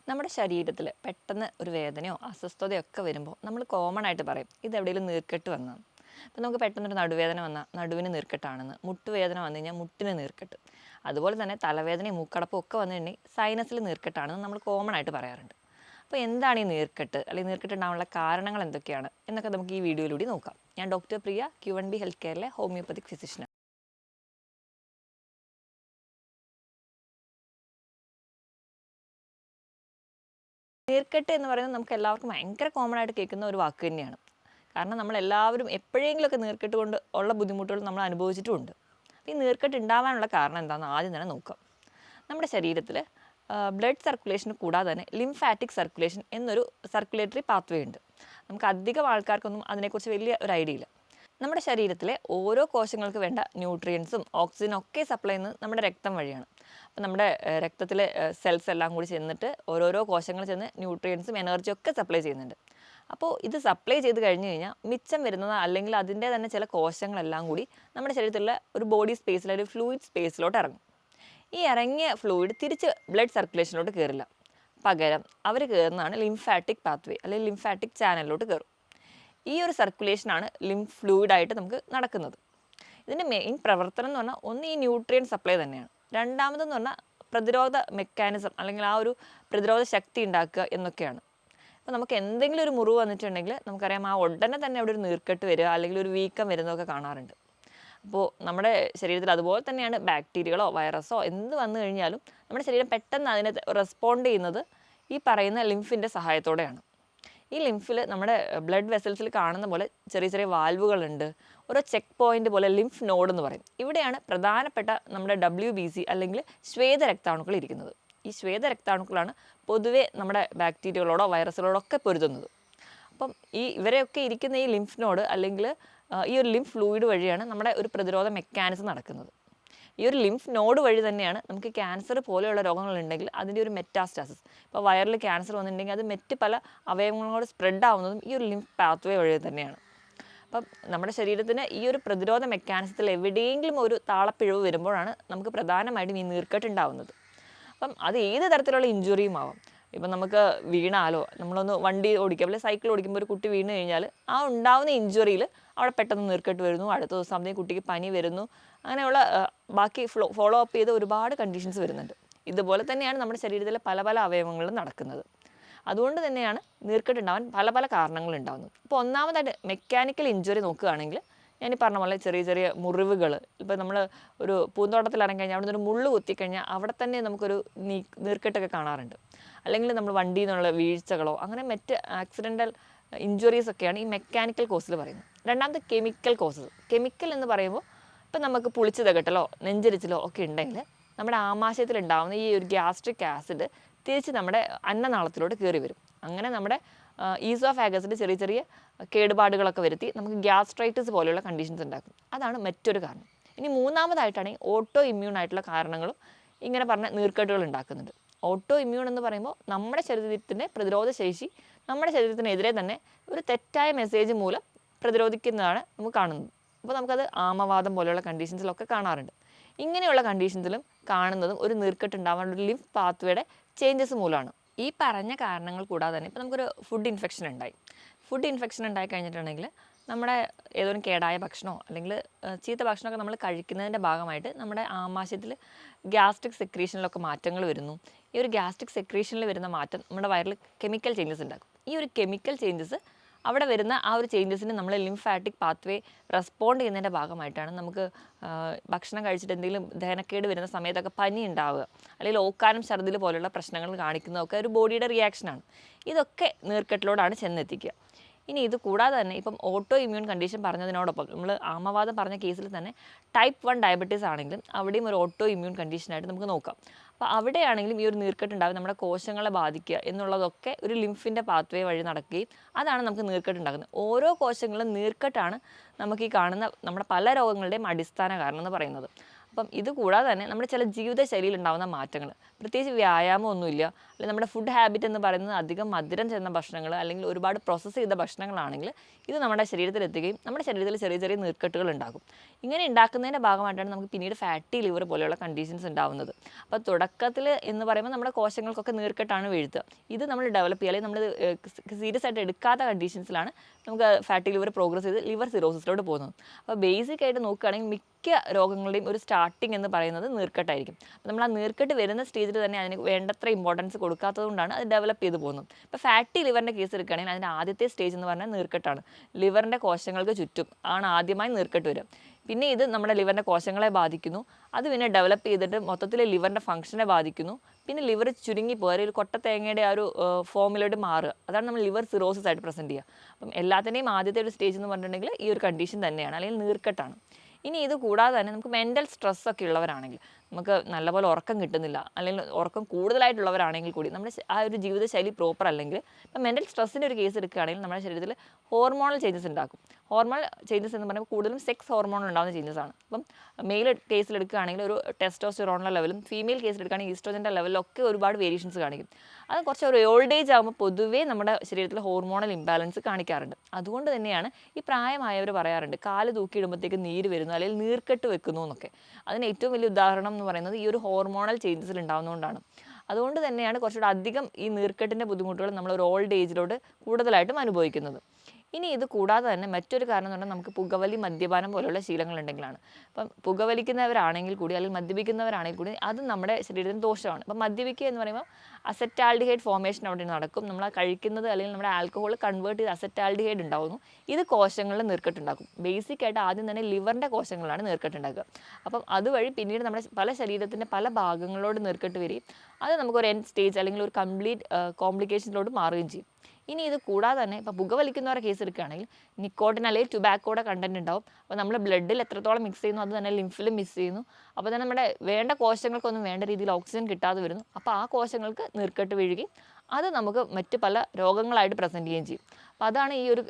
നമ്മുടെ ശരീരത്തിൽ പെട്ടെന്ന് ഒരു വേദനയോ അസ്വസ്ഥതയോ ഒക്കെ വരുമ്പോൾ നമ്മൾ കോമൺ ആയിട്ട് പറയും ഇത് എവിടെയെങ്കിലും നീർക്കെട്ട് വന്നതാണ്. അപ്പോൾ നമുക്ക് പെട്ടെന്നൊരു നടുവേദന വന്നാൽ നടുവിന് നീർക്കെട്ടാണെന്ന്, മുട്ടുവേദന വന്നു കഴിഞ്ഞാൽ മുട്ടിന് നീർക്കെട്ട്, അതുപോലെ തന്നെ തലവേദനയും മൂക്കടപ്പും ഒക്കെ വന്നു കഴിഞ്ഞാൽ സൈനസിൽ നീർക്കെട്ടാണെന്ന് നമ്മൾ കോമൺ ആയിട്ട് പറയാറുണ്ട്. അപ്പോൾ എന്താണ് ഈ നീർക്കെട്ട്, അല്ലെങ്കിൽ നീർക്കെട്ട് ഉണ്ടാകാനുള്ള കാരണങ്ങൾ എന്തൊക്കെയാണ് എന്നൊക്കെ നമുക്ക് ഈ വീഡിയോയിലൂടെ നോക്കാം. ഞാൻ ഡോക്ടർ പ്രിയ, Q&B ഹെൽത്ത് കെയറിലെ ഹോമിയോപ്പതിക് ഫിസിഷ്യനാണ്. നീർക്കെട്ട് എന്ന് പറയുന്നത് നമുക്ക് എല്ലാവർക്കും ഭയങ്കര കോമൺ ആയിട്ട് കേൾക്കുന്ന ഒരു വാക്ക് തന്നെയാണ്. കാരണം നമ്മളെല്ലാവരും എപ്പോഴെങ്കിലുമൊക്കെ നീർക്കെട്ട് കൊണ്ട് ഉള്ള ബുദ്ധിമുട്ടുകൾ നമ്മൾ അനുഭവിച്ചിട്ടുമുണ്ട്. ഈ നീർക്കെട്ട് ഉണ്ടാവാനുള്ള കാരണം എന്താണെന്ന് ആദ്യം തന്നെ നോക്കാം. നമ്മുടെ ശരീരത്തിൽ ബ്ലഡ് സർക്കുലേഷൻ കൂടാതെ തന്നെ ലിംഫാറ്റിക് സർക്കുലേഷൻ എന്നൊരു സർക്കുലേറ്ററി പാത്വേ ഉണ്ട്. നമുക്ക് അധികം ആൾക്കാർക്കൊന്നും അതിനെക്കുറിച്ച് വലിയ ഒരു ഐഡിയ ഇല്ല. നമ്മുടെ ശരീരത്തിലെ ഓരോ കോശങ്ങൾക്ക് വേണ്ട ന്യൂട്രിയൻസും ഓക്സിജനും ഒക്കെ സപ്ലൈ ചെയ്യുന്നത് നമ്മുടെ രക്തം വഴിയാണ്. അപ്പോൾ നമ്മുടെ രക്തത്തിലെ സെൽസ് എല്ലാം കൂടി ചെന്നിട്ട് ഓരോരോ കോശങ്ങൾ ചെന്ന് ന്യൂട്രിയൻസും എനർജിയും ഒക്കെ സപ്ലൈ ചെയ്യുന്നുണ്ട്. അപ്പോൾ ഇത് സപ്ലൈ ചെയ്ത് കഴിഞ്ഞ് കഴിഞ്ഞാൽ മിച്ചം വരുന്നത് അല്ലെങ്കിൽ അതിൻ്റെ തന്നെ ചില കോശങ്ങളെല്ലാം കൂടി നമ്മുടെ ശരീരത്തിലുള്ള ഒരു ബോഡി സ്പേസിൽ ഒരു ഫ്ലൂയിഡ് സ്പേസിലോട്ട് ഇറങ്ങും. ഈ ഇറങ്ങിയ ഫ്ലൂയിഡ് തിരിച്ച് ബ്ലഡ് സർക്കുലേഷനിലോട്ട് കയറില്ല. പകരം അവർ കയറുന്നതാണ് ലിംഫാറ്റിക് പാത്വേ അല്ലെങ്കിൽ ലിംഫാറ്റിക് ചാനലിലോട്ട് കയറും. ഈ ഒരു സർക്കുലേഷനാണ് ലിംഫ് ഫ്ലൂയിഡായിട്ട് നമുക്ക് നടക്കുന്നത്. ഇതിൻ്റെ മെയിൻ പ്രവർത്തനം എന്ന് പറഞ്ഞാൽ ഒന്ന് ഈ ന്യൂട്രിയൻ സപ്ലൈ തന്നെയാണ്. രണ്ടാമതെന്ന് പറഞ്ഞാൽ പ്രതിരോധ മെക്കാനിസം അല്ലെങ്കിൽ ആ ഒരു പ്രതിരോധ ശക്തി ഉണ്ടാക്കുക എന്നൊക്കെയാണ്. അപ്പോൾ നമുക്ക് എന്തെങ്കിലും ഒരു മുറിവ് വന്നിട്ടുണ്ടെങ്കിൽ നമുക്കറിയാം ആ ഉടനെ തന്നെ അവിടെ ഒരു നീർക്കെട്ട് വരിക അല്ലെങ്കിൽ ഒരു വീക്കം വരുന്നതൊക്കെ കാണാറുണ്ട്. അപ്പോൾ നമ്മുടെ ശരീരത്തിൽ അതുപോലെ തന്നെയാണ് ബാക്ടീരിയകളോ വൈറസോ എന്ത് വന്നു കഴിഞ്ഞാലും നമ്മുടെ ശരീരം പെട്ടെന്ന് അതിനെ റെസ്പോണ്ട് ചെയ്യുന്നത് ഈ പറയുന്ന ലിംഫിൻ്റെ സഹായത്തോടെയാണ്. ഈ ലിംഫിൽ നമ്മുടെ ബ്ലഡ് വെസൽസിൽ കാണുന്ന പോലെ ചെറിയ ചെറിയ വാൽവുകളുണ്ട്. ഓരോ ചെക്ക് പോയിന്റ് പോലെ ലിംഫ് നോഡ് എന്ന് പറയും. ഇവിടെയാണ് പ്രധാനപ്പെട്ട നമ്മുടെ WBC അല്ലെങ്കിൽ ശ്വേതരക്താണുക്കൾ ഇരിക്കുന്നത്. ഈ ശ്വേതരക്താണുക്കളാണ് പൊതുവെ നമ്മുടെ ബാക്ടീരിയകളോടോ വൈറസുകളോടോ ഒക്കെ പൊരുതുന്നത്. അപ്പം ഇവരെയൊക്കെ ഇരിക്കുന്ന ഈ ലിംഫ് നോഡ് അല്ലെങ്കിൽ ഈ ഒരു ലിംഫ് ഫ്ലൂയിഡ് വഴിയാണ് നമ്മുടെ ഒരു പ്രതിരോധ മെക്കാനിസം നടക്കുന്നത്. ഈ ഒരു ലിംഫ് നോഡ് വഴി തന്നെയാണ് നമുക്ക് ക്യാൻസർ പോലെയുള്ള രോഗങ്ങളുണ്ടെങ്കിൽ അതിൻ്റെ ഒരു മെറ്റാസ്റ്റാസിസ്, ഇപ്പോൾ വയറിൽ ക്യാൻസർ വന്നിട്ടുണ്ടെങ്കിൽ അത് മറ്റ് പല അവയവങ്ങളോട് സ്പ്രെഡ് ആവുന്നതും ഈ ഒരു ലിംഫ് പാത്വേ വഴി തന്നെയാണ്. അപ്പം നമ്മുടെ ശരീരത്തിന് ഈ ഒരു പ്രതിരോധ മെക്കാനിസത്തിൽ എവിടെയെങ്കിലും ഒരു താളപ്പിഴവ് വരുമ്പോഴാണ് നമുക്ക് പ്രധാനമായിട്ടും ഈ നീർക്കെട്ട് ഉണ്ടാവുന്നത്. അപ്പം അത് ഏത് തരത്തിലുള്ള ഇഞ്ചുറിയും ആവാം. ഇപ്പം നമുക്ക് വീണാലോ, നമ്മളൊന്ന് വണ്ടി ഓടിക്കുക അല്ലെങ്കിൽ സൈക്കിൾ ഓടിക്കുമ്പോൾ ഒരു കുട്ടി വീണ് കഴിഞ്ഞാൽ ആ ഉണ്ടാവുന്ന ഇഞ്ചുറിയിൽ അവിടെ പെട്ടെന്ന് നീർക്കെട്ട് വരുന്നു, അടുത്ത ദിവസം ആകുമ്പോഴത്തേക്കും കുട്ടിക്ക് പനി വരുന്നു, അങ്ങനെയുള്ള ബാക്കി ഫോളോ അപ്പ് ചെയ്ത് ഒരുപാട് കണ്ടീഷൻസ് വരുന്നുണ്ട്. ഇതുപോലെ തന്നെയാണ് നമ്മുടെ ശരീരത്തിലെ പല പല അവയവങ്ങളിലും നടക്കുന്നത്. അതുകൊണ്ട് തന്നെയാണ് നീർക്കെട്ട് ഉണ്ടാവാൻ പല പല കാരണങ്ങൾ ഉണ്ടാകുന്നത്. ഇപ്പോൾ ഒന്നാമതായിട്ട് മെക്കാനിക്കൽ ഇഞ്ചുറി നോക്കുകയാണെങ്കിൽ ഞാൻ ഈ പറഞ്ഞ പോലെ ചെറിയ ചെറിയ മുറിവുകൾ, ഇപ്പോൾ നമ്മൾ ഒരു പൂന്തോട്ടത്തിൽ ഇറങ്ങി കഴിഞ്ഞാൽ അവിടെ നിന്ന് ഒരു മുള്ളു കുത്തിക്കഴിഞ്ഞാൽ അവിടെ തന്നെ നമുക്കൊരു നീർക്കെട്ടൊക്കെ കാണാറുണ്ട്. അല്ലെങ്കിൽ നമ്മൾ വണ്ടിയിൽ നിന്നുള്ള വീഴ്ചകളോ അങ്ങനെ മറ്റ് ആക്സിഡൻ്റൽ ഇഞ്ചുറീസ് ഒക്കെയാണ് ഈ മെക്കാനിക്കൽ കോസിൽ പറയുന്നത്. രണ്ടാമത് കെമിക്കൽ കോസസ്. കെമിക്കൽ എന്ന് പറയുമ്പോൾ ഇപ്പം നമുക്ക് പുളിച്ച് തകട്ടലോ നെഞ്ചരിച്ചിലോ ഒക്കെ ഉണ്ടെങ്കിൽ നമ്മുടെ ആമാശയത്തിൽ ഉണ്ടാകുന്ന ഈ ഒരു ഗ്യാസ്ട്രിക് ആസിഡ് തിരിച്ച് നമ്മുടെ അന്നനാളത്തിലോട്ട് കയറി വരും. അങ്ങനെ നമ്മുടെ ഈസോഫാഗസിൻ്റെ ചെറിയ ചെറിയ കേടുപാടുകളൊക്കെ വരുത്തി നമുക്ക് ഗ്യാസ്ട്രൈറ്റിസ് പോലെയുള്ള കണ്ടീഷൻസ് ഉണ്ടാക്കും. അതാണ് മറ്റൊരു കാരണം. ഇനി മൂന്നാമതായിട്ടാണെങ്കിൽ ഓട്ടോ ഇമ്മ്യൂൺ ആയിട്ടുള്ള കാരണങ്ങളും ഇങ്ങനെ പറഞ്ഞ നീർക്കെട്ടുകൾ ഉണ്ടാക്കുന്നുണ്ട്. ഓട്ടോ ഇമ്മ്യൂൺ എന്ന് പറയുമ്പോൾ നമ്മുടെ ശരീരത്തിൻ്റെ പ്രതിരോധ ശേഷി നമ്മുടെ ശരീരത്തിനെതിരെ തന്നെ ഒരു തെറ്റായ മെസ്സേജ് മൂലം പ്രതിരോധിക്കുന്നതാണ് നമുക്ക് കാണുന്നത്. അപ്പോൾ നമുക്കത് ആമവാദം പോലെയുള്ള കണ്ടീഷൻസിലൊക്കെ കാണാറുണ്ട്. ഇങ്ങനെയുള്ള കണ്ടീഷൻസിലും കാണുന്നതും ഒരു നീർക്കെട്ട് ഉണ്ടാവാനുള്ള ഒരു ലിംഫ് പാത്വേയുടെ ചേഞ്ചസ് മൂലമാണ്. ഈ പറഞ്ഞ കാരണങ്ങൾ കൂടാതെ തന്നെ ഇപ്പോൾ നമുക്കൊരു ഫുഡ് ഇൻഫെക്ഷൻ ഉണ്ടായി കഴിഞ്ഞിട്ടുണ്ടെങ്കിൽ നമ്മുടെ ഏതൊരു കേടായ ഭക്ഷണമോ അല്ലെങ്കിൽ ചീത്ത ഭക്ഷണമൊക്കെ നമ്മൾ കഴിക്കുന്നതിൻ്റെ ഭാഗമായിട്ട് നമ്മുടെ ആമാശയത്തിൽ ഗ്യാസ്ട്രിക് സെക്രീഷനിലൊക്കെ മാറ്റങ്ങൾ വരുന്നു. ഈ ഒരു ഗ്യാസ്ട്രിക് സെക്രീഷനിൽ വരുന്ന മാറ്റം നമ്മുടെ വയറിൽ കെമിക്കൽ ചേഞ്ചസ് ഉണ്ടാക്കും. ഈ ഒരു കെമിക്കൽ ചേഞ്ചസ് അവിടെ വരുന്ന ആ ഒരു ചേഞ്ചസിന് നമ്മൾ ലിംഫാറ്റിക് പാത്വേ റെസ്പോണ്ട് ചെയ്യുന്നതിൻ്റെ ഭാഗമായിട്ടാണ് നമുക്ക് ഭക്ഷണം കഴിച്ചിട്ട് എന്തെങ്കിലും ദഹനക്കേട് വരുന്ന സമയത്തൊക്കെ പനി ഉണ്ടാവുക, അല്ലെങ്കിൽ ഓക്കാനം ഛർദിൽ പോലുള്ള പ്രശ്നങ്ങൾ കാണിക്കുന്നതൊക്കെ ഒരു ബോഡിയുടെ റിയാക്ഷനാണ്. ഇതൊക്കെ നീർക്കെട്ടിലോടാണ് ചെന്നെത്തിക്കുക. ഇനി ഇത് കൂടാതെ തന്നെ ഇപ്പം ഓട്ടോ ഇമ്മ്യൂൺ കണ്ടീഷൻ പറഞ്ഞതിനോടൊപ്പം നമ്മൾ ആമവാദം പറഞ്ഞ കേസിൽ തന്നെ ടൈപ്പ് 1 ഡയബറ്റീസ് ആണെങ്കിലും അവിടെയും ഒരു ഓട്ടോ ഇമ്മ്യൂൺ കണ്ടീഷനായിട്ട് നമുക്ക് നോക്കാം. അപ്പോൾ അവിടെയാണെങ്കിലും ഈ ഒരു നീർക്കെട്ട് ഉണ്ടാവും നമ്മുടെ കോശങ്ങളെ ബാധിക്കുക എന്നുള്ളതൊക്കെ ഒരു ലിംഫിൻ്റെ പാത്വേ വഴി നടക്കുകയും അതാണ് നമുക്ക് നീർക്കെട്ട് ഉണ്ടാക്കുന്നത്. ഓരോ കോശങ്ങളും നീർക്കെട്ടാണ് നമുക്ക് ഈ കാണുന്ന നമ്മുടെ പല രോഗങ്ങളുടെയും അടിസ്ഥാന കാരണം എന്ന് പറയുന്നത്. അപ്പം ഇത് കൂടാതെ തന്നെ നമ്മുടെ ചില ജീവിതശൈലിയിൽ ഉണ്ടാകുന്ന മാറ്റങ്ങൾ, പ്രത്യേകിച്ച് വ്യായാമമൊന്നുമില്ല, അല്ലെങ്കിൽ നമ്മുടെ ഫുഡ് ഹാബിറ്റ് എന്ന് പറയുന്നത് അധികം മധുരം ചേർന്ന ഭക്ഷണങ്ങൾ അല്ലെങ്കിൽ ഒരുപാട് പ്രോസസ്സ് ചെയ്ത ഭക്ഷണങ്ങളാണെങ്കിൽ ഇത് നമ്മുടെ ശരീരത്തിലെത്തുകയും നമ്മുടെ ശരീരത്തിൽ ചെറിയ ചെറിയ നീർക്കെട്ടുകൾ ഉണ്ടാകും. ഇങ്ങനെ ഉണ്ടാക്കുന്നതിൻ്റെ ഭാഗമായിട്ടാണ് നമുക്ക് പിന്നീട് ഫാറ്റി ലിവർ പോലെയുള്ള കണ്ടീഷൻസ് ഉണ്ടാകുന്നത്. അപ്പോൾ തുടക്കത്തിൽ എന്ന് പറയുമ്പോൾ നമ്മുടെ കോശങ്ങൾക്കൊക്കെ നീർക്കെട്ടാണ് വീഴ്ത്തുക. ഇത് നമ്മൾ ഡെവലപ്പ് ചെയ്യുക അല്ലെങ്കിൽ നമ്മൾ സീരിയസ് ആയിട്ട് എടുക്കാത്ത കണ്ടീഷൻസിലാണ് നമുക്ക് ഫാറ്റി ലിവർ പ്രോഗ്രസ് ചെയ്ത് ലിവർ സിറോസിസിലോട്ട് പോകുന്നത്. അപ്പോൾ ബേസിക് ആയിട്ട് നോക്കുകയാണെങ്കിൽ മിക്ക രോഗങ്ങളുടെയും ഒരു സ്റ്റാർട്ടിങ് എന്ന് പറയുന്നത് നീർക്കെട്ടായിരിക്കും. അപ്പോൾ നമ്മൾ ആ നീർക്കെട്ട് വരുന്ന സ്റ്റേജിൽ തന്നെ അതിന് വേണ്ടത്ര ഇമ്പോർട്ടൻസ് കൊടുക്കാത്തതുകൊണ്ടാണ് അത് ഡെവലപ്പ് ചെയ്ത് പോകുന്നത്. ഇപ്പോൾ ഫാറ്റി ലിവറിൻ്റെ കേസ് എടുക്കുകയാണെങ്കിൽ അതിൻ്റെ ആദ്യത്തെ സ്റ്റേജ് എന്ന് പറഞ്ഞാൽ നീർക്കെട്ടാണ്. ലിവറിൻ്റെ കോശങ്ങൾക്ക് ചുറ്റും ആണ് ആദ്യമായി നീർക്കെട്ട് വരിക. പിന്നെ ഇത് നമ്മുടെ ലിവറിൻ്റെ കോശങ്ങളെ ബാധിക്കുന്നു. അത് പിന്നെ ഡെവലപ്പ് ചെയ്തിട്ട് മൊത്തത്തിൽ ലിവറിൻ്റെ ഫംഗ്ഷനെ ബാധിക്കുന്നു. പിന്നെ ലിവർ ചുരുങ്ങിപ്പോയി ഒരു കൊട്ട തേങ്ങയുടെ ആ ഒരു ഫോമിലോട്ട് മാറുക. അതാണ് നമ്മൾ ലിവർ സിറോസിസ് ആയിട്ട് പ്രസൻറ്റ് ചെയ്യുക. അപ്പം എല്ലാത്തിൻ്റെയും ആദ്യത്തെ ഒരു സ്റ്റേജ് എന്ന് പറഞ്ഞിട്ടുണ്ടെങ്കിൽ ഈ ഒരു കണ്ടീഷൻ തന്നെയാണ്, അല്ലെങ്കിൽ നീർക്കെട്ടാണ്. ഇനി ഇത് കൂടാതെ തന്നെ നമുക്ക് മെൻ്റൽ സ്ട്രെസ്സൊക്കെ ഉള്ളവരാണെങ്കിൽ, നമുക്ക് നല്ലപോലെ ഉറക്കം കിട്ടുന്നില്ല അല്ലെങ്കിൽ ഉറക്കം കൂടുതലായിട്ടുള്ളവരാണെങ്കിൽ കൂടി നമ്മുടെ ആ ഒരു ജീവിതശൈലി പ്രോപ്പർ അല്ലെങ്കിൽ ഇപ്പം മെൻ്റൽ സ്ട്രെസ്സിൻ്റെ ഒരു കേസ് എടുക്കുകയാണെങ്കിൽ നമ്മുടെ ശരീരത്തിൽ ഹോർമോണൽ ചേഞ്ചസ് ഉണ്ടാക്കും. ഹോർമോണൽ ചേഞ്ചസ് എന്ന് പറയുമ്പോൾ കൂടുതലും സെക്സ് ഹോർമോൺ ഉണ്ടാകുന്ന ചേഞ്ചസ് ആണ്. അപ്പം മെയിൽ കേസിലെടുക്കുകയാണെങ്കിൽ ഒരു ടെസ്റ്റോസ്റ്റെറോണിൻ്റെ ലെവലും ഫീമെയിൽ കേസിലെടുക്കുകയാണെങ്കിൽ ഈസ്ട്രോജൻ്റെ ലെവലിലൊക്കെ ഒരുപാട് വേരിയേഷൻസ് കാണിക്കും. അത് കുറച്ച് ഒരു ഓൾഡ് ഏജ് ആകുമ്പോൾ പൊതുവേ നമ്മുടെ ശരീരത്തിൽ ഹോർമോണൽ ഇംബാലൻസ് കാണിക്കാറുണ്ട്. അതുകൊണ്ട് തന്നെയാണ് ഈ പ്രായമായവർ പറയാറുണ്ട് കാല് തൂക്കിയിടുമ്പോഴത്തേക്ക് നീര് വരുന്നു അല്ലെങ്കിൽ നീർക്കെട്ട് വെക്കുന്നു എന്നൊക്കെ. അതിന് ഏറ്റവും വലിയ ഉദാഹരണം എന്ന് പറയുന്നത് ഈ ഒരു ഹോർമോണൽ ചേഞ്ചസിൽ ഉണ്ടാകുന്നതുകൊണ്ടാണ്. അതുകൊണ്ട് തന്നെയാണ് കുറച്ചുകൂടെ അധികം ഈ നീർക്കെട്ടിൻ്റെ ബുദ്ധിമുട്ടുകൾ നമ്മൾ ഒരു ഓൾഡ് ഏജിലോട്ട് കൂടുതലായിട്ടും അനുഭവിക്കുന്നത്. ഇനി ഇത് കൂടാതെ തന്നെ മറ്റൊരു കാരണം എന്ന് പറഞ്ഞാൽ നമുക്ക് പുകവലി, മദ്യപാനം പോലുള്ള ശീലങ്ങളുണ്ടെങ്കിലാണ്. അപ്പം പുകവലിക്കുന്നവരാണെങ്കിൽ കൂടി അല്ലെങ്കിൽ മദ്യപിക്കുന്നവരാണെങ്കിൽ കൂടി അത് നമ്മുടെ ശരീരത്തിന് ദോഷമാണ്. അപ്പം മദ്യപിക്കുക എന്ന് പറയുമ്പോൾ അസറ്റാൽഡിഹൈഡ് ഫോർമേഷൻ അവിടെ നടക്കും. നമ്മൾ കഴിക്കുന്നത് അല്ലെങ്കിൽ നമ്മുടെ ആൽക്കഹോൾ കൺവേർട്ട് ചെയ്ത് അസറ്റാൽഡിഹൈഡ് ഉണ്ടാകുന്നു. ഇത് കോശങ്ങളിൽ നീർക്കെട്ടുണ്ടാക്കും. ബേസിക്കായിട്ട് ആദ്യം തന്നെ ലിവറിൻ്റെ കോശങ്ങളാണ് നീർക്കെട്ടുണ്ടാക്കുക. അപ്പം അതുവഴി പിന്നീട് നമ്മുടെ പല ശരീരത്തിൻ്റെ പല ഭാഗങ്ങളോട് നീർക്കെട്ട് വരികയും അത് നമുക്കൊരു എൻഡ് സ്റ്റേജ് അല്ലെങ്കിൽ ഒരു കംപ്ലീറ്റ് കോംപ്ലിക്കേഷനിലോട്ട് മാറുകയും ചെയ്യും. ഇനി ഇത് കൂടാതെ തന്നെ ഇപ്പോൾ പുകവലിക്കുന്നവരുടെ കേസ് എടുക്കുകയാണെങ്കിൽ നിക്കോട്ടിൻ അല്ലെങ്കിൽ ടുബാക്കോയുടെ കണ്ടന്റ് ഉണ്ടാവും. അപ്പോൾ നമ്മൾ ബ്ലഡിൽ എത്രത്തോളം മിക്സ് ചെയ്യുന്നു അത് തന്നെ ലിംഫിലും മിക്സ് ചെയ്യുന്നു. അപ്പോൾ തന്നെ നമ്മുടെ വേണ്ട കോശങ്ങൾക്കൊന്നും വേണ്ട രീതിയിൽ ഓക്സിജൻ കിട്ടാതെ വരുന്നു. അപ്പോൾ ആ കോശങ്ങൾക്ക് നീർക്കെട്ട് വീഴുകയും അത് നമുക്ക് മറ്റ് പല രോഗങ്ങളായിട്ട് പ്രസൻറ്റ് ചെയ്യുകയും ചെയ്യും. അപ്പോൾ അതാണ് ഈ ഒരു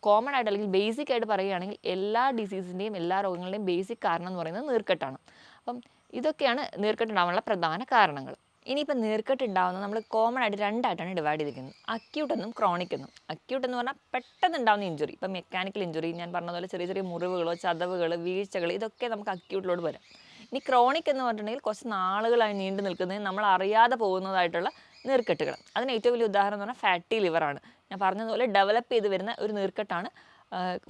കോമൺ ആയിട്ട് അല്ലെങ്കിൽ ബേസിക് ആയിട്ട് പറയുകയാണെങ്കിൽ എല്ലാ ഡിസീസിൻ്റെയും എല്ലാ രോഗങ്ങളുടെയും ബേസിക് കാരണം എന്ന് പറയുന്നത് നീർക്കെട്ടാണ്. അപ്പം ഇതൊക്കെയാണ് നീർക്കെട്ടുണ്ടാകാനുള്ള പ്രധാന കാരണങ്ങൾ. ഇനിയിപ്പോൾ നീർക്കെട്ട് ഉണ്ടാകുന്നത് നമ്മൾ കോമൺ ആയിട്ട് രണ്ടായിട്ടാണ് ഡിവൈഡ് ചെയ്തിരിക്കുന്നത്, അക്യൂട്ട് എന്നും ക്രോണിക് എന്നും. അക്യൂട്ട് എന്ന് പറഞ്ഞാൽ പെട്ടെന്ന് ഉണ്ടാകുന്ന ഇഞ്ചുറി, ഇപ്പം മെക്കാനിക്കൽ ഇഞ്ചുറി, ഞാൻ പറഞ്ഞതുപോലെ ചെറിയ ചെറിയ മുറിവുകളോ ചതവുകൾ, വീഴ്ചകൾ, ഇതൊക്കെ നമുക്ക് അക്യൂട്ടിലോട്ട് വരാം. ഇനി ക്രോണിക് എന്ന് പറഞ്ഞിട്ടുണ്ടെങ്കിൽ കുറച്ച് നാളുകളായി നീണ്ടു നിൽക്കുന്നതിന് നമ്മൾ അറിയാതെ പോകുന്നതായിട്ടുള്ള നീർക്കെട്ടുകൾ. അതിന് ഏറ്റവും വലിയ ഉദാഹരണം എന്ന് പറഞ്ഞാൽ ഫാറ്റി ലിവറാണ്. ഞാൻ പറഞ്ഞതുപോലെ ഡെവലപ്പ് ചെയ്ത് വരുന്ന ഒരു നീർക്കെട്ടാണ്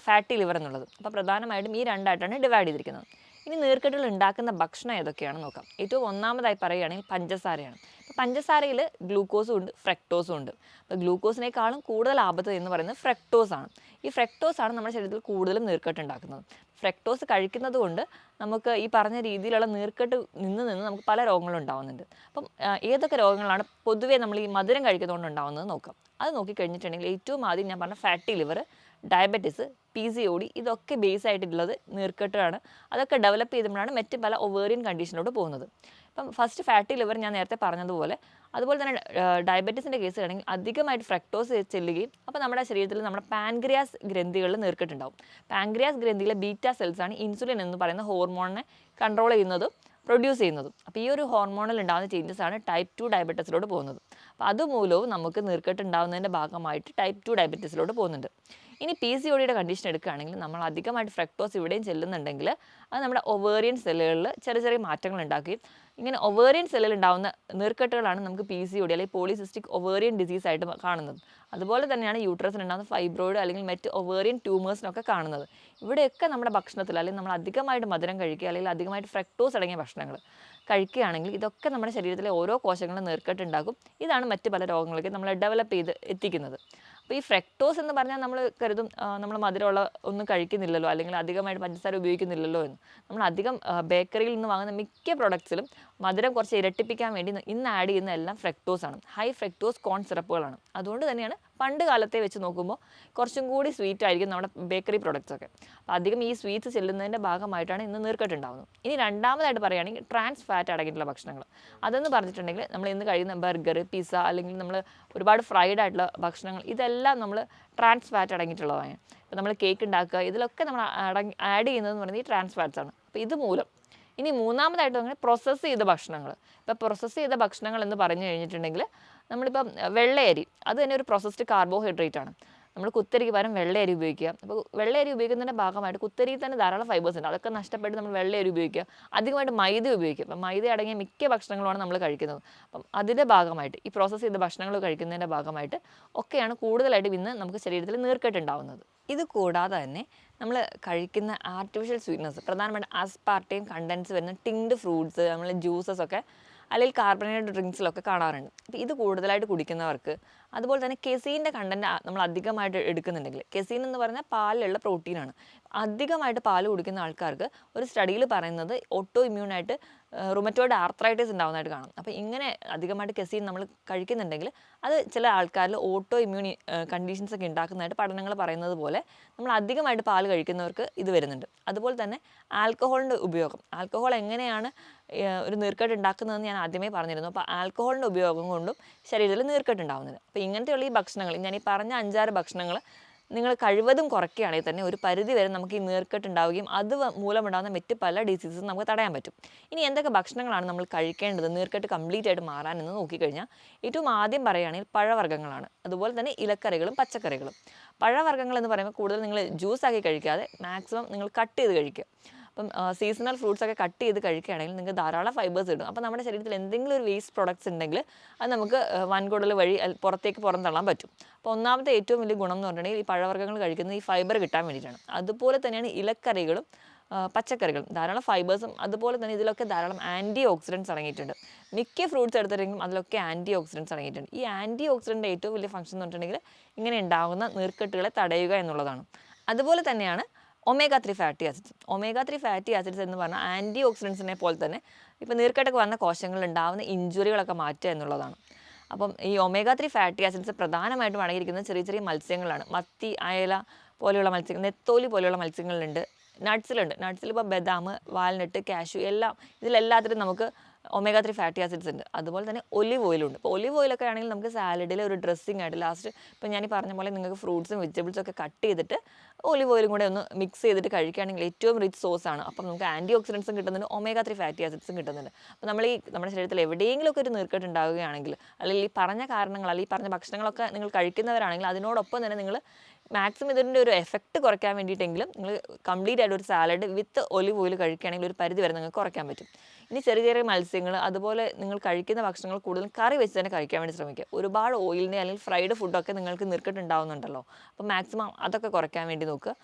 ഫാറ്റി ലിവർ എന്നുള്ളത്. അപ്പോൾ പ്രധാനമായിട്ടും ഈ രണ്ടായിട്ടാണ് ഡിവൈഡ് ചെയ്തിരിക്കുന്നത്. ഇനി നീർക്കെട്ടുകൾ ഉണ്ടാക്കുന്ന ഭക്ഷണം ഏതൊക്കെയാണെന്ന് നോക്കാം. ഏറ്റവും ഒന്നാമതായി പറയുകയാണെങ്കിൽ പഞ്ചസാരയാണ്. ഇപ്പോൾ പഞ്ചസാരയിൽ ഗ്ലൂക്കോസും ഉണ്ട്, ഫ്രക്ടോസും ഉണ്ട്. അപ്പോൾ ഗ്ലൂക്കോസിനേക്കാളും കൂടുതൽ ആപത്ത് എന്ന് പറയുന്നത് ഫ്രക്ടോസാണ്. ഈ ഫ്രക്ടോസാണ് നമ്മുടെ ശരീരത്തിൽ കൂടുതലും നീർക്കെട്ട് ഉണ്ടാക്കുന്നത്. ഫ്രക്ടോസ് കഴിക്കുന്നത് കൊണ്ട് നമുക്ക് ഈ പറഞ്ഞ രീതിയിലുള്ള നീർക്കെട്ട് നിന്ന് നമുക്ക് പല രോഗങ്ങളും ഉണ്ടാകുന്നുണ്ട്. അപ്പം ഏതൊക്കെ രോഗങ്ങളാണ് പൊതുവേ നമ്മൾ ഈ മധുരം കഴിക്കുന്നതുകൊണ്ട് ഉണ്ടാകുന്നത് നോക്കാം. അത് നോക്കിക്കഴിഞ്ഞിട്ടുണ്ടെങ്കിൽ ഏറ്റവും ആദ്യം ഞാൻ പറഞ്ഞ ഫാറ്റി ലിവർ, ഡയബറ്റിസ്, PCOD, ഇതൊക്കെ ബേസ് ആയിട്ടുള്ളത് നീർക്കെട്ടാണ്. അതൊക്കെ ഡെവലപ്പ് ചെയ്തുമ്പോഴാണ് മറ്റ് പല ഒവേറിയൻ കണ്ടീഷനിലോട്ട് പോകുന്നത്. ഇപ്പം ഫസ്റ്റ് ഫാറ്റി ലിവർ ഞാൻ നേരത്തെ പറഞ്ഞതുപോലെ, അതുപോലെ തന്നെ ഡയബറ്റീസിൻ്റെ കേസ് ആണെങ്കിൽ അധികമായിട്ട് ഫ്രക്ടോസ് ചെല്ലുകയും അപ്പോൾ നമ്മുടെ ശരീരത്തിൽ നമ്മുടെ പാൻക്രിയാസ് ഗ്രന്ഥികളിൽ നീർക്കെട്ടുണ്ടാവും. പാൻക്രിയാസ് ഗ്രന്ഥിയിലെ ബീറ്റ സെൽസാണ് ഇൻസുലിൻ എന്ന് പറയുന്ന ഹോർമോണിനെ കൺട്രോൾ ചെയ്യുന്നതും പ്രൊഡ്യൂസ് ചെയ്യുന്നതും. അപ്പോൾ ഈ ഒരു ഹോർമോണിൽ ഉണ്ടാകുന്ന ചേഞ്ചസ് ആണ് ടൈപ്പ് 2 ഡയബറ്റീസിലോട്ട് പോകുന്നത്. അപ്പോൾ അതുമൂലവും നമുക്ക് നീർക്കെട്ട് ഉണ്ടാകുന്നതിൻ്റെ ഭാഗമായിട്ട് ടൈപ്പ് 2 ഡയബറ്റീസിലോട്ട് പോകുന്നുണ്ട്. ഇനി PCODയുടെ കണ്ടീഷൻ എടുക്കുകയാണെങ്കിൽ നമ്മൾ അധികമായിട്ട് ഫ്രക്ടോസ് ഇവിടെയും ചെല്ലുന്നുണ്ടെങ്കിൽ അത് നമ്മുടെ ഒവേറിയൻ സെല്ലുകളിൽ ചെറിയ ചെറിയ മാറ്റങ്ങൾ ഉണ്ടാക്കുകയും ഇങ്ങനെ ഒവേറിയൻ സെല്ലിൽ ഉണ്ടാകുന്ന നീർക്കെട്ടുകളാണ് നമുക്ക് PCOD അല്ലെങ്കിൽ പോളിസിസ്റ്റിക് ഒവേറിയൻ ഡിസീസ് ആയിട്ട് കാണുന്നത്. അതുപോലെ തന്നെയാണ് യൂട്രസിൽ ഉണ്ടാകുന്ന ഫൈബ്രോയിഡ് അല്ലെങ്കിൽ മറ്റ് ഒവേറിയൻ ട്യൂമേഴ്സിനൊക്കെ കാണുന്നത്. ഇവിടെയൊക്കെ നമ്മുടെ ഭക്ഷണത്തിൽ അല്ലെങ്കിൽ നമ്മൾ അധികമായിട്ട് മധുരം കഴിക്കുക അല്ലെങ്കിൽ അധികമായിട്ട് ഫ്രക്ടോസ് അടങ്ങിയ ഭക്ഷണങ്ങൾ കഴിക്കുകയാണെങ്കിൽ ഇതൊക്കെ നമ്മുടെ ശരീരത്തിലെ ഓരോ കോശങ്ങളും നീർക്കെട്ടുണ്ടാക്കും. ഇതാണ് മറ്റ് പല രോഗങ്ങളിലേക്ക് നമ്മൾ ഡെവലപ്പ് ചെയ്ത് എത്തിക്കുന്നത്. അപ്പോൾ ഈ ഫ്രക്ടോസ് എന്ന് പറഞ്ഞാൽ നമ്മൾ കരുതും നമ്മൾ മധുരമുള്ള ഒന്നും കഴിക്കുന്നില്ലല്ലോ അല്ലെങ്കിൽ അധികമായിട്ട് പഞ്ചസാര ഉപയോഗിക്കുന്നില്ലല്ലോ എന്ന്. നമ്മൾ അധികം ബേക്കറിയിൽ നിന്ന് വാങ്ങുന്ന മിക്ക പ്രൊഡക്ട്സിലും മധുരം കുറച്ച് ഇരട്ടിപ്പിക്കാൻ വേണ്ടി ഇന്ന് ആഡ് ചെയ്യുന്ന എല്ലാം ഫ്രക്ടോസാണ്. ഹൈ ഫ്രക്ടോസ് കോൺ സിറപ്പുകളാണ്. അതുകൊണ്ട് തന്നെയാണ് പണ്ട് കാലത്തെ വെച്ച് നോക്കുമ്പോൾ കുറച്ചും കൂടി സ്വീറ്റ് ആയിരിക്കും നമ്മുടെ ബേക്കറി പ്രൊഡക്ട്സൊക്കെ. അപ്പോൾ അധികം ഈ സ്വീറ്റ്സ് ചെല്ലുന്നതിൻ്റെ ഭാഗമായിട്ടാണ് ഇന്ന് നീർക്കെട്ടുണ്ടാകുന്നത്. ഇനി രണ്ടാമതായിട്ട് പറയുകയാണെങ്കിൽ ട്രാൻസ് ഫാറ്റ് അടങ്ങിയിട്ടുള്ള ഭക്ഷണങ്ങൾ. അതെന്ന് പറഞ്ഞിട്ടുണ്ടെങ്കിൽ നമ്മൾ ഇന്ന് കഴിയുന്ന ബർഗർ, പിസ്സ അല്ലെങ്കിൽ നമ്മൾ ഒരുപാട് ഫ്രൈഡ് ആയിട്ടുള്ള ഭക്ഷണങ്ങൾ, ഇതെല്ലാം നമ്മൾ ട്രാൻസ് ഫാറ്റ് അടങ്ങിയിട്ടുള്ളതാണ്. ഇപ്പോൾ നമ്മൾ കേക്ക് ഉണ്ടാക്കുക ഇതിലൊക്കെ നമ്മൾ ആഡ് ചെയ്യുന്നതെന്ന് പറയുന്നത് ഈ ട്രാൻസ് ഫാറ്റ്സ് ആണ്. അപ്പോൾ ഇതുമൂലം ഇനി മൂന്നാമതായിട്ട് പറഞ്ഞാൽ പ്രോസസ്സ് ചെയ്ത ഭക്ഷണങ്ങൾ. ഇപ്പോൾ പ്രോസസ്സ് ചെയ്ത ഭക്ഷണങ്ങൾ എന്ന് പറഞ്ഞു കഴിഞ്ഞിട്ടുണ്ടെങ്കിൽ നമ്മളിപ്പം വെള്ളയരി അത് തന്നെ ഒരു പ്രോസസ്ഡ് കാർബോഹൈഡ്രേറ്റ് ആണ്. നമ്മൾ കുത്തരിക്ക് പകരം വെള്ളയരി ഉപയോഗിക്കുക. അപ്പോൾ വെള്ളയരി ഉപയോഗിക്കുന്നതിൻ്റെ ഭാഗമായിട്ട് കുത്തരിയിൽ തന്നെ ധാരാളം ഫൈബേഴ്സ് ഉണ്ട്. അതൊക്കെ നഷ്ടപ്പെട്ട് നമ്മൾ വെള്ളയരി ഉപയോഗിക്കുക. അധികമായിട്ട് മൈദ ഉപയോഗിക്കുക. അപ്പം മൈദ അടങ്ങിയ മിക്ക ഭക്ഷണങ്ങളുമാണ് നമ്മൾ കഴിക്കുന്നത്. അപ്പം അതിൻ്റെ ഭാഗമായിട്ട് ഈ പ്രോസസ്സ് ചെയ്ത ഭക്ഷണങ്ങൾ കഴിക്കുന്നതിൻ്റെ ഭാഗമായിട്ട് ഒക്കെയാണ് കൂടുതലായിട്ട് ഇന്ന് നമുക്ക് ശരീരത്തിൽ നീർക്കെട്ടുണ്ടാവുന്നത്. ഇത് കൂടാതെ തന്നെ നമ്മൾ കഴിക്കുന്ന ആർട്ടിഫിഷ്യൽ സ്വീറ്റ്നസ്, പ്രധാനമായിട്ട് ആസ്പാർട്ടയും കണ്ടൻസ് വരുന്ന ടിങ്ഡ് ഫ്രൂട്ട്സ്, നമ്മൾ ജ്യൂസസ് ഒക്കെ അല്ലെങ്കിൽ കാർബണേറ്റഡ് ഡ്രിങ്ക്സിലൊക്കെ കാണാറുണ്ട്. അപ്പോൾ ഇത് കൂടുതലായിട്ട് കുടിക്കുന്നവർക്ക്, അതുപോലെ തന്നെ കെസീൻ്റെ കണ്ടൻറ്റ് നമ്മൾ അധികമായിട്ട് എടുക്കുന്നുണ്ടെങ്കിൽ, കെസീൻ എന്ന് പറഞ്ഞാൽ പാലിലുള്ള പ്രോട്ടീനാണ്. അധികമായിട്ട് പാൽ കുടിക്കുന്ന ആൾക്കാർക്ക് ഒരു സ്റ്റഡിയിൽ പറയുന്നത് ഓട്ടോ ഇമ്മ്യൂണായിട്ട് റുമറ്റോയിഡ് ആർത്രൈറ്റിസ് ഉണ്ടാകുന്നതായിട്ട് കാണാം. അപ്പോൾ ഇങ്ങനെ അധികമായിട്ട് കെസീൻ നമ്മൾ കഴിക്കുന്നുണ്ടെങ്കിൽ അത് ചില ആൾക്കാരിൽ ഓട്ടോ ഇമ്മ്യൂണി കണ്ടീഷൻസ് ഒക്കെ ഉണ്ടാക്കുന്നതായിട്ട് പഠനങ്ങൾ പറയുന്നത് പോലെ നമ്മൾ അധികമായിട്ട് പാൽ കഴിക്കുന്നവർക്ക് ഇത് വരുന്നുണ്ട്. അതുപോലെ തന്നെ ആൽക്കഹോളിൻ്റെ ഉപയോഗം, ആൽക്കഹോൾ എങ്ങനെയാണ് ഒരു നീർക്കെട്ട് ഉണ്ടാക്കുന്നതെന്ന് ഞാൻ ആദ്യമേ പറഞ്ഞിരുന്നു. അപ്പോൾ ആൽക്കഹോളിൻ്റെ ഉപയോഗം കൊണ്ടും ശരീരത്തിൽ നീർക്കെട്ട് ഉണ്ടാകുന്നത്. അപ്പോൾ ഇങ്ങനത്തെയുള്ള ഈ ഭക്ഷണങ്ങൾ, ഞാൻ ഈ പറഞ്ഞ 5-6 ഭക്ഷണങ്ങൾ നിങ്ങൾ കഴിവതും കുറയ്ക്കുകയാണെങ്കിൽ തന്നെ ഒരു പരിധി വരെ നമുക്ക് ഈ നീർക്കെട്ട് ഉണ്ടാവുകയും അത് മൂലമുണ്ടാകുന്ന മറ്റ് പല ഡിസീസസും നമുക്ക് തടയാൻ പറ്റും. ഇനി എന്തൊക്കെ ഭക്ഷണങ്ങളാണ് നമ്മൾ കഴിക്കേണ്ടത് നീർക്കെട്ട് കംപ്ലീറ്റ് ആയിട്ട് മാറാനെന്ന് നോക്കിക്കഴിഞ്ഞാൽ ഏറ്റവും ആദ്യം പറയുകയാണെങ്കിൽ പഴവർഗ്ഗങ്ങളാണ്. അതുപോലെ തന്നെ ഇലക്കറികളും പച്ചക്കറികളും. പഴവർഗ്ഗങ്ങൾ എന്ന് പറയുമ്പോൾ കൂടുതൽ നിങ്ങൾ ജ്യൂസാക്കി കഴിക്കാതെ മാക്സിമം നിങ്ങൾ കട്ട് ചെയ്ത് കഴിക്കുക. അപ്പം സീസണൽ ഫ്രൂട്ട്സ് ഒക്കെ കട്ട് ചെയ്ത് കഴിക്കുകയാണെങ്കിൽ നിങ്ങൾക്ക് ധാരാളം ഫൈബേഴ്സ് കിട്ടും. അപ്പോൾ നമ്മുടെ ശരീരത്തിൽ എന്തെങ്കിലും ഒരു വേസ്റ്റ് പ്രോഡക്ട്സ് ഉണ്ടെങ്കിൽ അത് നമുക്ക് വൻകുടൽ വഴി പുറത്തേക്ക് പുറന്തള്ളാൻ പറ്റും. അപ്പോൾ ഒന്നാമത്തെ ഏറ്റവും വലിയ ഗുണം എന്ന് പറഞ്ഞിട്ടുണ്ടെങ്കിൽ ഈ പഴവർഗ്ഗങ്ങൾ കഴിക്കുന്നത് ഈ ഫൈബർ കിട്ടാൻ വേണ്ടിയിട്ടാണ്. അതുപോലെ തന്നെയാണ് ഇലക്കറികളും പച്ചക്കറികളും. ധാരാളം ഫൈബേഴ്സും അതുപോലെ തന്നെ ഇതിലൊക്കെ ധാരാളം ആൻറ്റി ഓക്സിഡൻസ് അടങ്ങിയിട്ടുണ്ട്. മിക്ക ഫ്രൂട്ട്സ് എടുത്തിട്ടുണ്ടെങ്കിലും അതിലൊക്കെ ആൻറ്റി ഓക്സിഡൻസ് അടങ്ങിയിട്ടുണ്ട്. ഈ ആൻറ്റി ഓക്സിഡൻ്റെ ഏറ്റവും വലിയ ഫംഗ്ഷൻ എന്ന് പറഞ്ഞിട്ടുണ്ടെങ്കിൽ ഇങ്ങനെ ഉണ്ടാകുന്ന നീർക്കെട്ടുകളെ തടയുക എന്നുള്ളതാണ്. അതുപോലെ തന്നെയാണ് omega 3 fatty acids. Omega 3 fatty acids എന്ന് പറഞ്ഞാൽ ആൻറ്റി ഓക്സിഡൻസിനെ പോലെ തന്നെ ഇപ്പോൾ നീർക്കെട്ടൊക്കെ വന്ന കോശങ്ങളിൽ ഉണ്ടാകുന്ന ഇഞ്ചുറികളൊക്കെ മാറ്റുക എന്നുള്ളതാണ്. അപ്പം ഈ ഒമേഗ 3 ഫാറ്റി ആസിഡ്സ് പ്രധാനമായിട്ടും അടങ്ങിയിരിക്കുന്നത് ചെറിയ ചെറിയ മത്സ്യങ്ങളാണ്. മത്തി, അയല പോലെയുള്ള മത്സ്യങ്ങൾ, നെത്തോലി പോലെയുള്ള മത്സ്യങ്ങളിലുണ്ട്. നട്ട്സിലുണ്ട്. നട്ട്സിൽ ഇപ്പോൾ ബദാം, വാൽനട്ട്, കാഷ്യൂ എല്ലാം, ഇതിലെല്ലാത്തിലും നമുക്ക് ഒമേഗ 3 ഫാറ്റി ആസിഡ്സ് ഉണ്ട്. അതുപോലെ തന്നെ ഒലിവ് ഓയിലുണ്ട്. ഇപ്പോൾ ഒലിവ് ഓയിലൊക്കെ ആണെങ്കിൽ നമുക്ക് സാലഡിൽ ഒരു ഡ്രസ്സിങ് ആയിട്ട് ലാസ്റ്റ് ഇപ്പോൾ ഞാൻ ഈ പറഞ്ഞ പോലെ നിങ്ങൾക്ക് ഫ്രൂട്ട്സും വെജിറ്റബിൾസും ഒക്കെ കട്ട് ചെയ്തിട്ട് ഒലിവ് ഓയിലും കൂടെ ഒന്ന് മിക്സ് ചെയ്തിട്ട് കഴിക്കുകയാണെങ്കിൽ ഏറ്റവും റിച്ച് സോഴ്സാണ്. അപ്പം നമുക്ക് ആൻറ്റി ഓക്സിഡൻസും കിട്ടുന്നുണ്ട്, ഒമേഗ 3 ഫാറ്റി ആസിഡ്സും കിട്ടുന്നുണ്ട്. അപ്പോൾ നമ്മൾ ഈ നമ്മുടെ ശരീരത്തിൽ എവിടെയെങ്കിലുമൊക്കെ ഒരു നീർക്കെട്ട് ഉണ്ടാവുകയാണെങ്കിൽ, അല്ലെങ്കിൽ ഈ പറഞ്ഞ കാരണങ്ങൾ അല്ലെങ്കിൽ ഈ പറഞ്ഞ ഭക്ഷണങ്ങളൊക്കെ നിങ്ങൾ കഴിക്കുന്നവരാണെങ്കിൽ അതിനോടൊപ്പം തന്നെ നിങ്ങൾ മാക്സിമം ഇതിൻ്റെ ഒരു എഫക്റ്റ് കുറയ്ക്കാൻ വേണ്ടിയിട്ടെങ്കിലും നിങ്ങൾ കംപ്ലീറ്റ് ആയിട്ട് ഒരു സാലഡ് വിത്ത് ഒലിവ് ഓയിൽ കഴിക്കുകയാണെങ്കിൽ ഒരു പരിധി വരെ നിങ്ങൾക്ക് കുറയ്ക്കാൻ പറ്റും. ഇനി ചെറിയ ചെറിയ മത്സ്യങ്ങൾ അതുപോലെ നിങ്ങൾ കഴിക്കുന്ന ഭക്ഷണങ്ങൾ കൂടുതലും കറി വെച്ച് തന്നെ കഴിക്കാൻ വേണ്ടി ശ്രമിക്കുക. ഒരുപാട് ഓയിലിൻ്റെ അല്ലെങ്കിൽ ഫ്രൈഡ് ഫുഡൊക്കെ നിങ്ങൾക്ക് നീർക്കെട്ട് ഉണ്ടാവുന്നുണ്ടല്ലോ. അപ്പോൾ മാക്സിമം അതൊക്കെ കുറയ്ക്കാൻ വേണ്ടി നോക്കുക.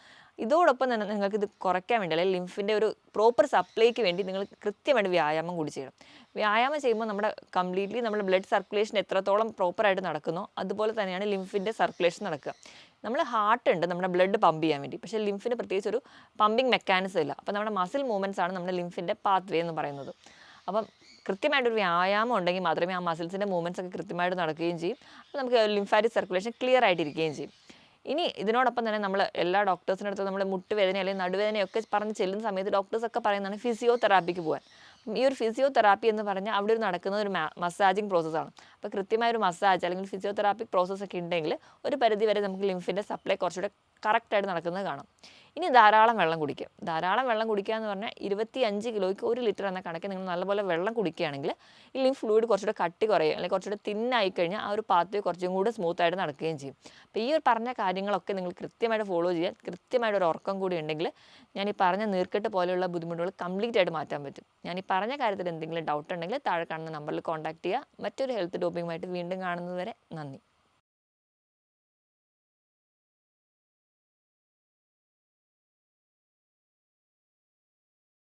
ഇതോടൊപ്പം തന്നെ നിങ്ങൾക്ക് ഇത് കുറയ്ക്കാൻ വേണ്ടി അല്ലെങ്കിൽ ലിംഫിൻ്റെ ഒരു പ്രോപ്പർ സപ്ലൈക്ക് വേണ്ടി നിങ്ങൾ കൃത്യമായിട്ട് വ്യായാമം കൂടി ചെയ്യണം. വ്യായാമം ചെയ്യുമ്പോൾ നമ്മുടെ കംപ്ലീറ്റ്ലി നമ്മുടെ ബ്ലഡ് സർക്കുലേഷൻ എത്രത്തോളം പ്രോപ്പറായിട്ട് നടക്കുന്നോ അതുപോലെ തന്നെയാണ് ലിംഫിൻ്റെ സർക്കുലേഷൻ നടക്കുക. നമ്മൾ ഹാർട്ട് ഉണ്ട് നമ്മുടെ ബ്ലഡ് പമ്പ് ചെയ്യാൻ വേണ്ടി, പക്ഷേ ലിംഫിന് പ്രത്യേകിച്ച് ഒരു പമ്പിങ് മെക്കാനിസം ഇല്ല. അപ്പോൾ നമ്മുടെ മസിൽ മൂവ്മെൻറ്റ്സ് ആണ് നമ്മുടെ ലിംഫിൻ്റെ പാത്ത് വേ എന്ന് പറയുന്നത്. അപ്പം കൃത്യമായിട്ടൊരു വ്യായാമം ഉണ്ടെങ്കിൽ മാത്രമേ ആ മസിൽസിൻ്റെ മൂവ്മെൻറ്റ്സ് ഒക്കെ കൃത്യമായിട്ട് നടക്കുകയും ചെയ്യും. അപ്പോൾ നമുക്ക് ലിംഫാറ്റിക് സർക്കുലേഷൻ ക്ലിയർ ആയിട്ടിരിക്കുകയും ചെയ്യും. ഇനി ഇതിനോടൊപ്പം തന്നെ നമ്മൾ എല്ലാ ഡോക്ടേഴ്സിൻ്റെ അടുത്ത് നമ്മുടെ മുട്ടുവേദന അല്ലെങ്കിൽ നടുവേദനയൊക്കെ പറഞ്ഞ് ചെല്ലുന്ന സമയത്ത് ഡോക്ടേഴ്സൊക്കെ പറയുന്നതാണ് ഫിസിയോതെറാപ്പിക്ക് പോകാൻ. ഈ ഒരു ഫിസിയോതെറാപ്പി എന്ന് പറഞ്ഞാൽ അവിടെ നടക്കുന്ന ഒരു മസാജിങ് പ്രോസസ്സാണ്. അപ്പോൾ കൃത്യമായൊരു മസാജ് അല്ലെങ്കിൽ ഫിസിയോതെറാപ്പിക് പ്രോസസ്സൊക്കെ ഉണ്ടെങ്കിൽ ഒരു പരിധി വരെ നമുക്ക് ലിംഫിൻ്റെ സപ്ലൈ കുറച്ചുകൂടെ കറക്റ്റായിട്ട് നടക്കുന്നത് കാണാം. ഇനി ധാരാളം വെള്ളം കുടിക്കുക. ധാരാളം വെള്ളം കുടിക്കുക എന്ന് പറഞ്ഞാൽ 25 കിലോയ്ക്ക് 1 ലിറ്റർ എന്ന കണക്കിൽ നിങ്ങൾ നല്ലപോലെ വെള്ളം കുടിക്കുകയാണെങ്കിൽ ഈ ലിംഫ് ഫ്ലൂയിഡ് കുറച്ചുകൂടെ കട്ടി കുറയും അല്ലെങ്കിൽ കുറച്ചുകൂടെ തിന്നായി കഴിഞ്ഞാൽ ആ ഒരു പാത്ത് കുറച്ചും കൂടെ സ്മൂത്തായിട്ട് നടക്കുകയും ചെയ്യും. അപ്പോൾ ഈ ഒരു പറഞ്ഞ കാര്യങ്ങളൊക്കെ നിങ്ങൾ കൃത്യമായിട്ട് ഫോളോ ചെയ്യാൻ, കൃത്യമായിട്ടൊരു ഉറക്കം കൂടി ഉണ്ടെങ്കിൽ ഞാൻ ഈ പറഞ്ഞ നീർക്കെട്ട് പോലെയുള്ള ബുദ്ധിമുട്ടുകൾ കംപ്ലീറ്റ് ആയിട്ട് മാറ്റാൻ പറ്റും. ഞാൻ ഈ പറഞ്ഞ കാര്യത്തിൽ എന്തെങ്കിലും ഡൗട്ട് ഉണ്ടെങ്കിൽ താഴെ കാണുന്ന നമ്പറിൽ കോൺടാക്ട് ചെയ്യുക. മറ്റൊരു ഹെൽത്ത് ടോപ്പിക്കുമായിട്ട് വീണ്ടും കാണുന്നത് വരെ നന്ദി.